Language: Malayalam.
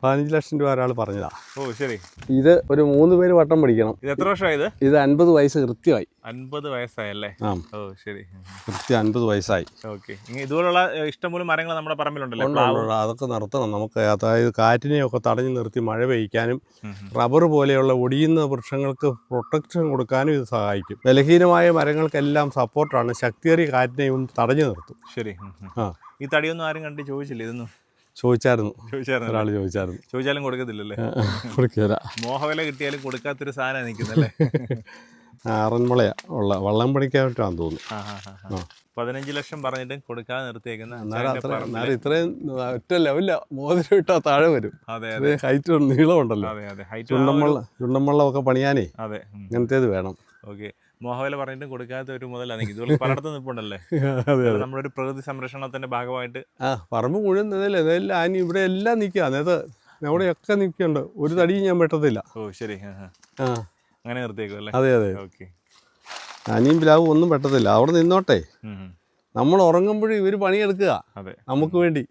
15 ലക്ഷം രൂപ ഒരാൾ പറഞ്ഞതാ. ഓ ശരി. ഇത് ഒരു 3 പേര് വട്ടം പഠിക്കണം. ഇത് എത്ര വർഷമായത്? ഇത് 50 വയസ്സ് കൃത്യമായി. 50 വയസ്സായല്ലേ? ആ. ഓ ശരി. കൃത്യം 50 വയസ്സായി. ഓക്കെ. ഇതുപോലുള്ള ഇഷ്ടംപോലെ മരങ്ങൾ നമ്മുടെ പറമ്പിലുണ്ടല്ലോ. അതൊക്കെ നിർത്തണം നമുക്ക്. അതായത് കാറ്റിനെയൊക്കെ തടഞ്ഞു നിർത്തി മഴ പെയ്ക്കാനും റബ്ബർ പോലെയുള്ള ഒടിയുന്ന വൃക്ഷങ്ങൾക്ക് പ്രൊട്ടക്ഷൻ കൊടുക്കാനും ഇത് സഹായിക്കും. ബലഹീനമായ മരങ്ങൾക്കെല്ലാം സപ്പോർട്ടാണ്. ശക്തിയേറിയ കാറ്റിനെയും തടഞ്ഞു നിർത്തും. ശരി. ഈ തടിയൊന്നും ആരും കണ്ട് ചോദിച്ചില്ല? ഇതൊന്നും ചോദിച്ചായിരുന്നു. ഒരാൾ ചോദിച്ചായിരുന്നു. ചോദിച്ചാലും കൊടുക്കത്തില്ലല്ലേ? കൊടുക്കില്ല. മോഹവില കിട്ടിയാലും കൊടുക്കാത്തൊരു സാധനം നിൽക്കുന്നല്ലേ? ആറന്മുളയാ ഉള്ള വള്ളം പണിക്കായിട്ടാന്ന് തോന്നുന്നു. 15 ലക്ഷം പറഞ്ഞിട്ട് കൊടുക്കാതെ നിർത്തിയേക്കുന്ന. എന്നാലും ഇത്രയും ഒറ്റ ലെവലില്ല. മോതിരം ഇട്ടാ താഴെ വരും. അതെ. ഹൈറ്റ് നീളമുണ്ടല്ലോ. ചുണ്ടമ്പള്ളമൊക്കെ പണിയാനേ ഇങ്ങനത്തേത് വേണം. ഓക്കെ. മോഹവില പറഞ്ഞിട്ട് കൊടുക്കാത്ത ഒരു മുതലാണ്. ഇതുപോലെ പലയിടത്തും നിൽപ്പുണ്ടല്ലേ? നമ്മുടെ ഒരു പ്രകൃതി സംരക്ഷണത്തിന്റെ ഭാഗമായിട്ട്. പറമ്പ് മുഴുവൻ നിന്നല്ലേ ആനി ഇവിടെ എല്ലാം നിൽക്കുക. അതായത് അവിടെയൊക്കെ നിൽക്കുന്നുണ്ട്. ഒരു തടിയും ഞാൻ വെട്ടത്തില്ല. ഓ ശരി. അങ്ങനെ നിർത്തിയേക്കും അല്ലേ? അതെ. ഓക്കെ. അനിയും പിലാവും ഒന്നും പെട്ടത്തില്ല. അവിടെ നിന്നോട്ടെ. നമ്മൾ ഉറങ്ങുമ്പോഴും ഇവര് പണിയെടുക്കുക നമുക്ക് വേണ്ടി.